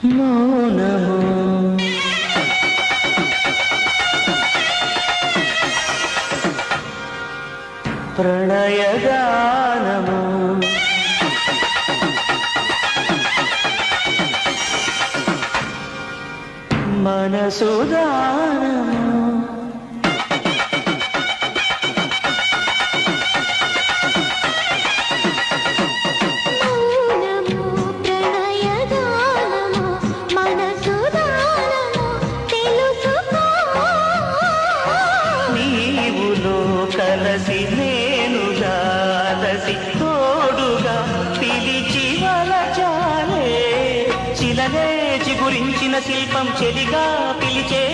మౌనము ప్రణయగానము మనసుదానము కలసి నేనుగా అలసి తోడుగా పిలిచి వలచాలే చిలనే చిగురించిన శిల్పం చెలిగా పిలిచే